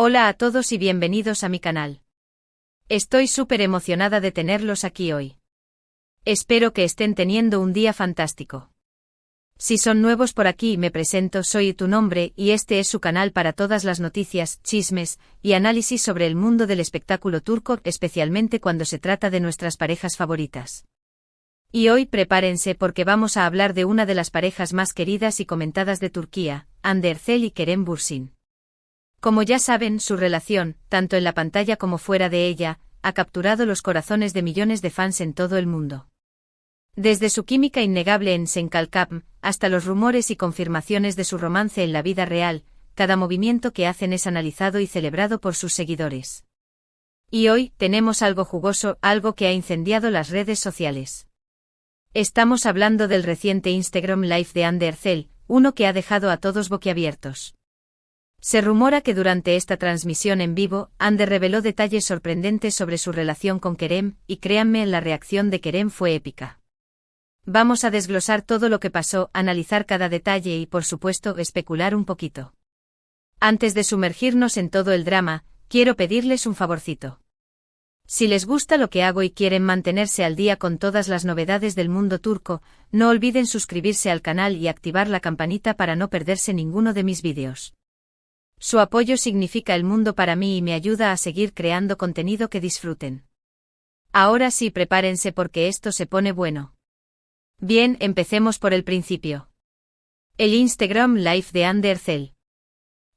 Hola a todos y bienvenidos a mi canal. Estoy súper emocionada de tenerlos aquí hoy. Espero que estén teniendo un día fantástico. Si son nuevos por aquí, me presento, soy Tu Nombre y este es su canal para todas las noticias, chismes y análisis sobre el mundo del espectáculo turco, especialmente cuando se trata de nuestras parejas favoritas. Y hoy prepárense porque vamos a hablar de una de las parejas más queridas y comentadas de Turquía, Hande Erçel y Kerem Bürsin. Como ya saben, su relación, tanto en la pantalla como fuera de ella, ha capturado los corazones de millones de fans en todo el mundo. Desde su química innegable en Senkalkam, hasta los rumores y confirmaciones de su romance en la vida real, cada movimiento que hacen es analizado y celebrado por sus seguidores. Y hoy, tenemos algo jugoso, algo que ha incendiado las redes sociales. Estamos hablando del reciente Instagram Live de Hande Erçel, uno que ha dejado a todos boquiabiertos. Se rumora que durante esta transmisión en vivo, Hande reveló detalles sorprendentes sobre su relación con Kerem, y créanme, la reacción de Kerem fue épica. Vamos a desglosar todo lo que pasó, analizar cada detalle y, por supuesto, especular un poquito. Antes de sumergirnos en todo el drama, quiero pedirles un favorcito. Si les gusta lo que hago y quieren mantenerse al día con todas las novedades del mundo turco, no olviden suscribirse al canal y activar la campanita para no perderse ninguno de mis vídeos. Su apoyo significa el mundo para mí y me ayuda a seguir creando contenido que disfruten. Ahora sí, prepárense porque esto se pone bueno. Bien, empecemos por el principio. El Instagram Live de Hande Erçel.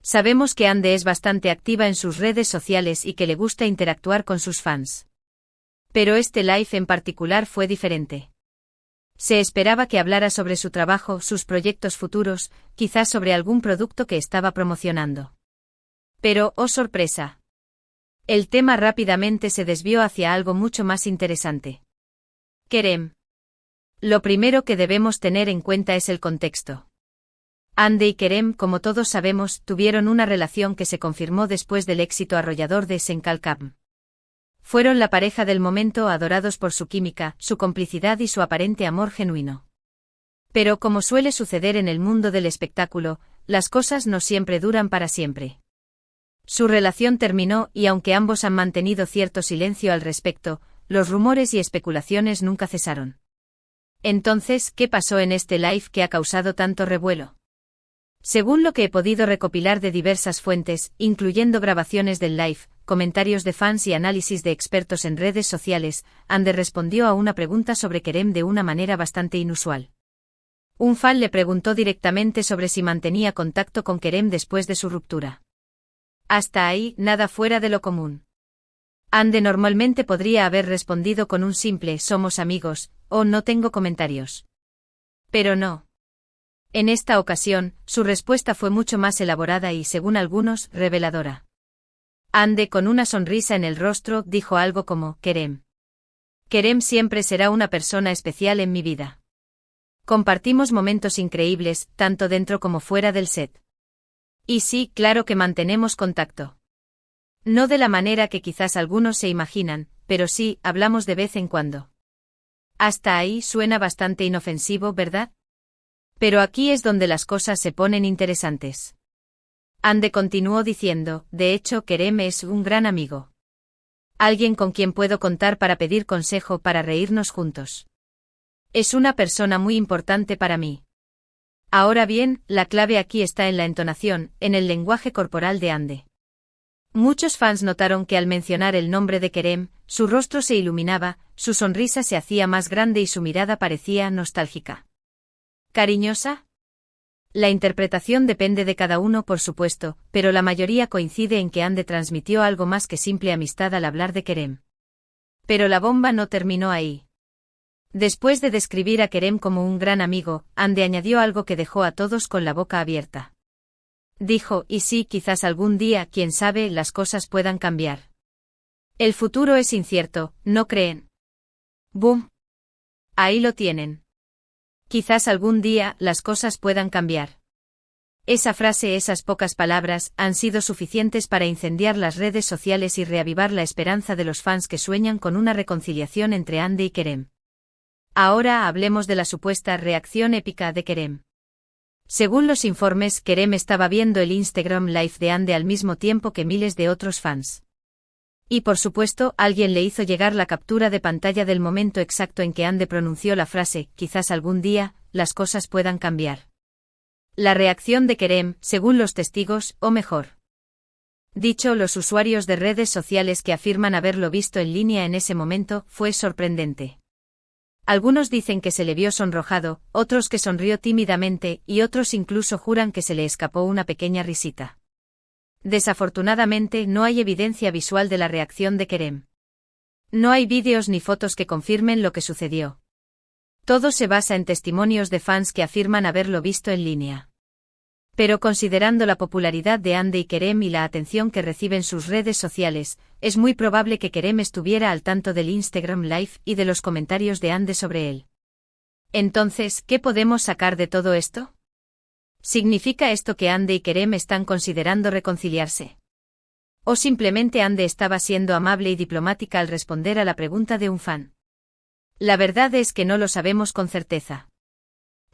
Sabemos que Hande es bastante activa en sus redes sociales y que le gusta interactuar con sus fans. Pero este live en particular fue diferente. Se esperaba que hablara sobre su trabajo, sus proyectos futuros, quizás sobre algún producto que estaba promocionando. Pero, ¡oh sorpresa! El tema rápidamente se desvió hacia algo mucho más interesante. Kerem. Lo primero que debemos tener en cuenta es el contexto. Hande y Kerem, como todos sabemos, tuvieron una relación que se confirmó después del éxito arrollador de Senkalkam. Fueron la pareja del momento, adorados por su química, su complicidad y su aparente amor genuino. Pero como suele suceder en el mundo del espectáculo, las cosas no siempre duran para siempre. Su relación terminó y aunque ambos han mantenido cierto silencio al respecto, los rumores y especulaciones nunca cesaron. Entonces, ¿qué pasó en este live que ha causado tanto revuelo? Según lo que he podido recopilar de diversas fuentes, incluyendo grabaciones del live, comentarios de fans y análisis de expertos en redes sociales, Hande respondió a una pregunta sobre Kerem de una manera bastante inusual. Un fan le preguntó directamente sobre si mantenía contacto con Kerem después de su ruptura. Hasta ahí, nada fuera de lo común. Hande normalmente podría haber respondido con un simple "somos amigos" o "no tengo comentarios". Pero no. En esta ocasión, su respuesta fue mucho más elaborada y, según algunos, reveladora. Hande, con una sonrisa en el rostro, dijo algo como: Kerem. Kerem siempre será una persona especial en mi vida. Compartimos momentos increíbles, tanto dentro como fuera del set. Y sí, claro que mantenemos contacto. No de la manera que quizás algunos se imaginan, pero sí, hablamos de vez en cuando. Hasta ahí suena bastante inofensivo, ¿verdad? Pero aquí es donde las cosas se ponen interesantes. Hande continuó diciendo: de hecho, Kerem es un gran amigo. Alguien con quien puedo contar para pedir consejo, para reírnos juntos. Es una persona muy importante para mí. Ahora bien, la clave aquí está en la entonación, en el lenguaje corporal de Hande. Muchos fans notaron que al mencionar el nombre de Kerem, su rostro se iluminaba, su sonrisa se hacía más grande y su mirada parecía nostálgica. ¿Cariñosa? La interpretación depende de cada uno, por supuesto, pero la mayoría coincide en que Hande transmitió algo más que simple amistad al hablar de Kerem. Pero la bomba no terminó ahí. Después de describir a Kerem como un gran amigo, Hande añadió algo que dejó a todos con la boca abierta. Dijo: y sí, quizás algún día, quién sabe, las cosas puedan cambiar. El futuro es incierto, ¿no creen? ¡Boom! Ahí lo tienen. Quizás algún día, las cosas puedan cambiar. Esa frase, esas pocas palabras, han sido suficientes para incendiar las redes sociales y reavivar la esperanza de los fans que sueñan con una reconciliación entre Hande y Kerem. Ahora hablemos de la supuesta reacción épica de Kerem. Según los informes, Kerem estaba viendo el Instagram Live de Ande al mismo tiempo que miles de otros fans. Y por supuesto, alguien le hizo llegar la captura de pantalla del momento exacto en que Ande pronunció la frase, quizás algún día, las cosas puedan cambiar. La reacción de Kerem, según los testigos, o mejor dicho, los usuarios de redes sociales que afirman haberlo visto en línea en ese momento, fue sorprendente. Algunos dicen que se le vio sonrojado, otros que sonrió tímidamente y otros incluso juran que se le escapó una pequeña risita. Desafortunadamente no hay evidencia visual de la reacción de Kerem. No hay vídeos ni fotos que confirmen lo que sucedió. Todo se basa en testimonios de fans que afirman haberlo visto en línea. Pero considerando la popularidad de Ande y Kerem y la atención que reciben sus redes sociales, es muy probable que Kerem estuviera al tanto del Instagram Live y de los comentarios de Ande sobre él. Entonces, ¿qué podemos sacar de todo esto? ¿Significa esto que Ande y Kerem están considerando reconciliarse? ¿O simplemente Ande estaba siendo amable y diplomática al responder a la pregunta de un fan? La verdad es que no lo sabemos con certeza.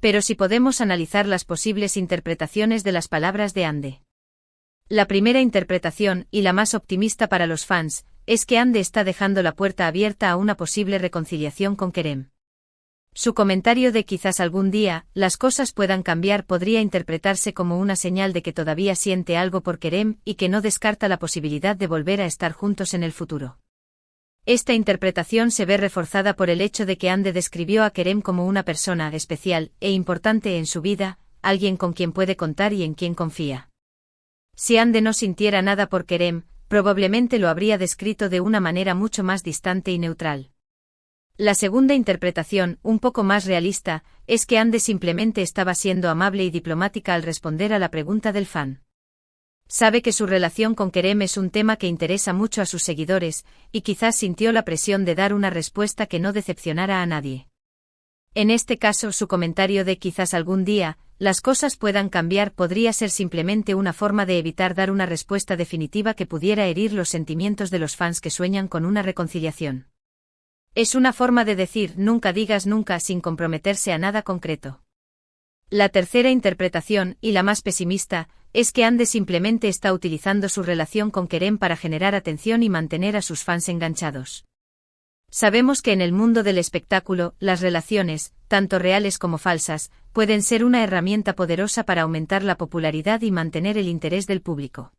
Pero sí podemos analizar las posibles interpretaciones de las palabras de Ande. La primera interpretación, y la más optimista para los fans, es que Ande está dejando la puerta abierta a una posible reconciliación con Kerem. Su comentario de quizás algún día, las cosas puedan cambiar podría interpretarse como una señal de que todavía siente algo por Kerem y que no descarta la posibilidad de volver a estar juntos en el futuro. Esta interpretación se ve reforzada por el hecho de que Ande describió a Kerem como una persona especial e importante en su vida, alguien con quien puede contar y en quien confía. Si Ande no sintiera nada por Kerem, probablemente lo habría descrito de una manera mucho más distante y neutral. La segunda interpretación, un poco más realista, es que Ande simplemente estaba siendo amable y diplomática al responder a la pregunta del fan. Sabe que su relación con Kerem es un tema que interesa mucho a sus seguidores, y quizás sintió la presión de dar una respuesta que no decepcionara a nadie. En este caso, su comentario de quizás algún día, las cosas puedan cambiar podría ser simplemente una forma de evitar dar una respuesta definitiva que pudiera herir los sentimientos de los fans que sueñan con una reconciliación. Es una forma de decir nunca digas nunca sin comprometerse a nada concreto. La tercera interpretación, y la más pesimista, es que Ande simplemente está utilizando su relación con Kerem para generar atención y mantener a sus fans enganchados. Sabemos que en el mundo del espectáculo, las relaciones, tanto reales como falsas, pueden ser una herramienta poderosa para aumentar la popularidad y mantener el interés del público.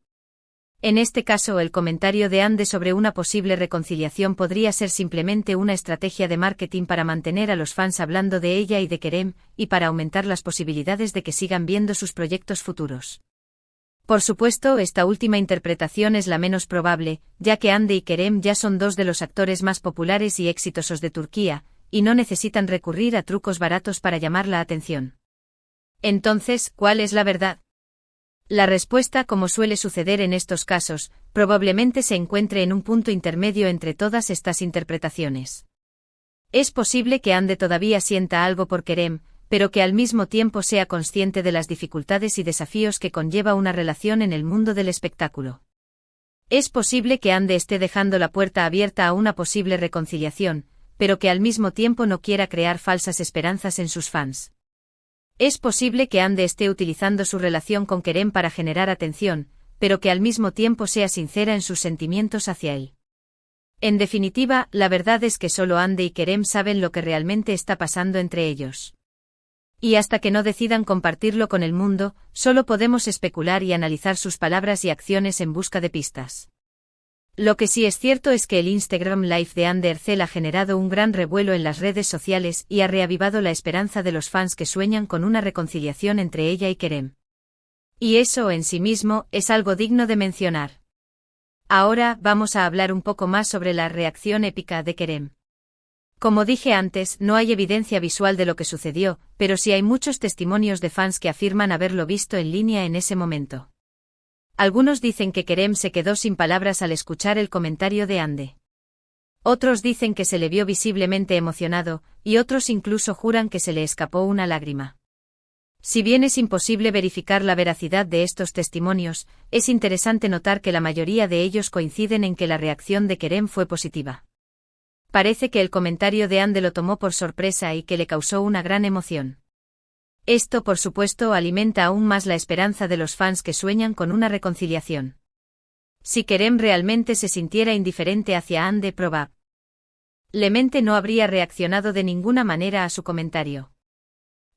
En este caso, el comentario de Ande sobre una posible reconciliación podría ser simplemente una estrategia de marketing para mantener a los fans hablando de ella y de Kerem, y para aumentar las posibilidades de que sigan viendo sus proyectos futuros. Por supuesto, esta última interpretación es la menos probable, ya que Ande y Kerem ya son dos de los actores más populares y exitosos de Turquía, y no necesitan recurrir a trucos baratos para llamar la atención. Entonces, ¿cuál es la verdad? La respuesta, como suele suceder en estos casos, probablemente se encuentre en un punto intermedio entre todas estas interpretaciones. Es posible que Ande todavía sienta algo por Kerem, pero que al mismo tiempo sea consciente de las dificultades y desafíos que conlleva una relación en el mundo del espectáculo. Es posible que Ande esté dejando la puerta abierta a una posible reconciliación, pero que al mismo tiempo no quiera crear falsas esperanzas en sus fans. Es posible que Ande esté utilizando su relación con Kerem para generar atención, pero que al mismo tiempo sea sincera en sus sentimientos hacia él. En definitiva, la verdad es que solo Ande y Kerem saben lo que realmente está pasando entre ellos. Y hasta que no decidan compartirlo con el mundo, solo podemos especular y analizar sus palabras y acciones en busca de pistas. Lo que sí es cierto es que el Instagram Live de Ande Erçel ha generado un gran revuelo en las redes sociales y ha reavivado la esperanza de los fans que sueñan con una reconciliación entre ella y Kerem. Y eso en sí mismo es algo digno de mencionar. Ahora vamos a hablar un poco más sobre la reacción épica de Kerem. Como dije antes, no hay evidencia visual de lo que sucedió, pero sí hay muchos testimonios de fans que afirman haberlo visto en línea en ese momento. Algunos dicen que Kerem se quedó sin palabras al escuchar el comentario de Ande. Otros dicen que se le vio visiblemente emocionado, y otros incluso juran que se le escapó una lágrima. Si bien es imposible verificar la veracidad de estos testimonios, es interesante notar que la mayoría de ellos coinciden en que la reacción de Kerem fue positiva. Parece que el comentario de Ande lo tomó por sorpresa y que le causó una gran emoción. Esto, por supuesto, alimenta aún más la esperanza de los fans que sueñan con una reconciliación. Si Kerem realmente se sintiera indiferente hacia Ande, probablemente no habría reaccionado de ninguna manera a su comentario.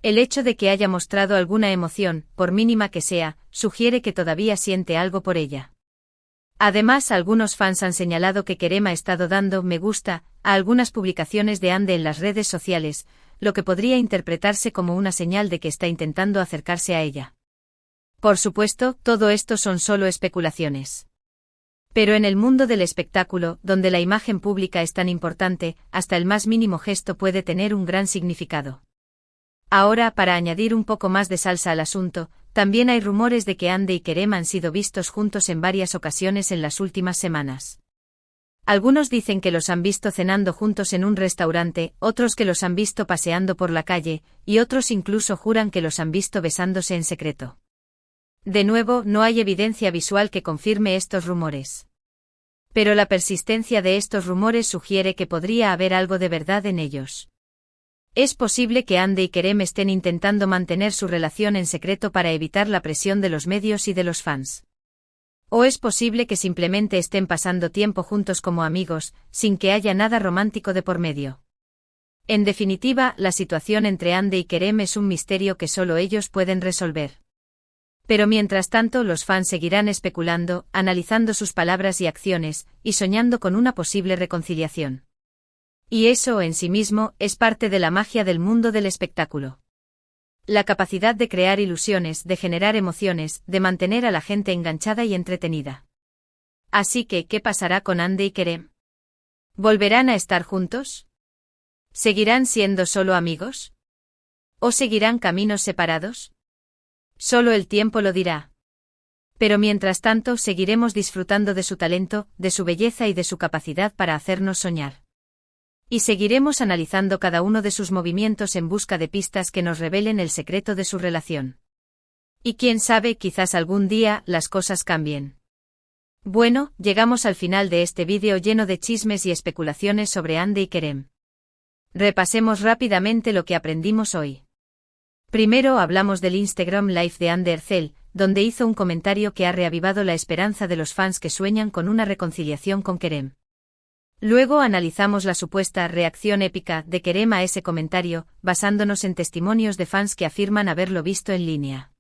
El hecho de que haya mostrado alguna emoción, por mínima que sea, sugiere que todavía siente algo por ella. Además, algunos fans han señalado que Kerem ha estado dando me gusta a algunas publicaciones de Ande en las redes sociales, lo que podría interpretarse como una señal de que está intentando acercarse a ella. Por supuesto, todo esto son solo especulaciones. Pero en el mundo del espectáculo, donde la imagen pública es tan importante, hasta el más mínimo gesto puede tener un gran significado. Ahora, para añadir un poco más de salsa al asunto, también hay rumores de que Ande y Kerem han sido vistos juntos en varias ocasiones en las últimas semanas. Algunos dicen que los han visto cenando juntos en un restaurante, otros que los han visto paseando por la calle, y otros incluso juran que los han visto besándose en secreto. De nuevo, no hay evidencia visual que confirme estos rumores. Pero la persistencia de estos rumores sugiere que podría haber algo de verdad en ellos. Es posible que Ande y Kerem estén intentando mantener su relación en secreto para evitar la presión de los medios y de los fans. O es posible que simplemente estén pasando tiempo juntos como amigos, sin que haya nada romántico de por medio. En definitiva, la situación entre Ande y Kerem es un misterio que solo ellos pueden resolver. Pero mientras tanto, los fans seguirán especulando, analizando sus palabras y acciones, y soñando con una posible reconciliación. Y eso, en sí mismo, es parte de la magia del mundo del espectáculo. La capacidad de crear ilusiones, de generar emociones, de mantener a la gente enganchada y entretenida. Así que, ¿qué pasará con Ande y Kerem? ¿Volverán a estar juntos? ¿Seguirán siendo solo amigos? ¿O seguirán caminos separados? Solo el tiempo lo dirá. Pero mientras tanto, seguiremos disfrutando de su talento, de su belleza y de su capacidad para hacernos soñar. Y seguiremos analizando cada uno de sus movimientos en busca de pistas que nos revelen el secreto de su relación. Y quién sabe, quizás algún día las cosas cambien. Bueno, llegamos al final de este vídeo lleno de chismes y especulaciones sobre Ande y Kerem. Repasemos rápidamente lo que aprendimos hoy. Primero hablamos del Instagram Live de Ande Erçel, donde hizo un comentario que ha reavivado la esperanza de los fans que sueñan con una reconciliación con Kerem. Luego analizamos la supuesta reacción épica de Kerem a ese comentario, basándonos en testimonios de fans que afirman haberlo visto en línea.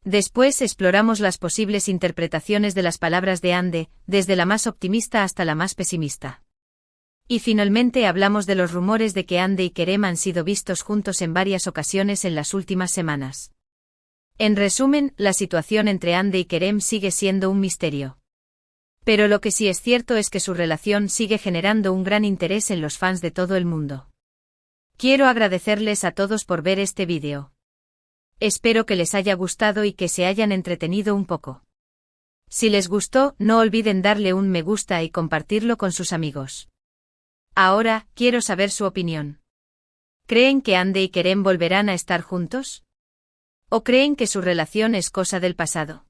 Después exploramos las posibles interpretaciones de las palabras de Ande, desde la más optimista hasta la más pesimista. Y finalmente hablamos de los rumores de que Ande y Kerem han sido vistos juntos en varias ocasiones en las últimas semanas. En resumen, la situación entre Ande y Kerem sigue siendo un misterio. Pero lo que sí es cierto es que su relación sigue generando un gran interés en los fans de todo el mundo. Quiero agradecerles a todos por ver este vídeo. Espero que les haya gustado y que se hayan entretenido un poco. Si les gustó, no olviden darle un me gusta y compartirlo con sus amigos. Ahora, quiero saber su opinión. ¿Creen que Ande y Kerem volverán a estar juntos? ¿O creen que su relación es cosa del pasado?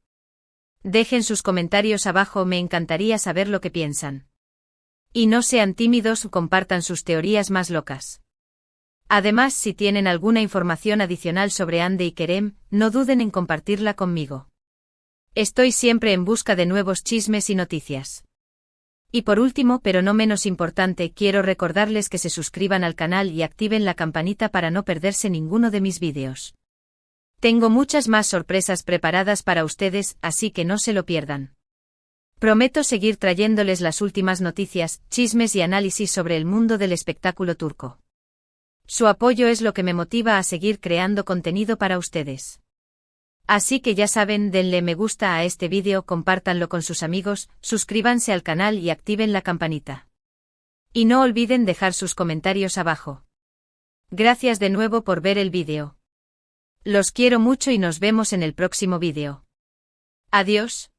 Dejen sus comentarios abajo, me encantaría saber lo que piensan. Y no sean tímidos, compartan sus teorías más locas. Además, si tienen alguna información adicional sobre Ande y Kerem, no duden en compartirla conmigo. Estoy siempre en busca de nuevos chismes y noticias. Y por último, pero no menos importante, quiero recordarles que se suscriban al canal y activen la campanita para no perderse ninguno de mis vídeos. Tengo muchas más sorpresas preparadas para ustedes, así que no se lo pierdan. Prometo seguir trayéndoles las últimas noticias, chismes y análisis sobre el mundo del espectáculo turco. Su apoyo es lo que me motiva a seguir creando contenido para ustedes. Así que ya saben, denle me gusta a este vídeo, compártanlo con sus amigos, suscríbanse al canal y activen la campanita. Y no olviden dejar sus comentarios abajo. Gracias de nuevo por ver el vídeo. Los quiero mucho y nos vemos en el próximo vídeo. Adiós.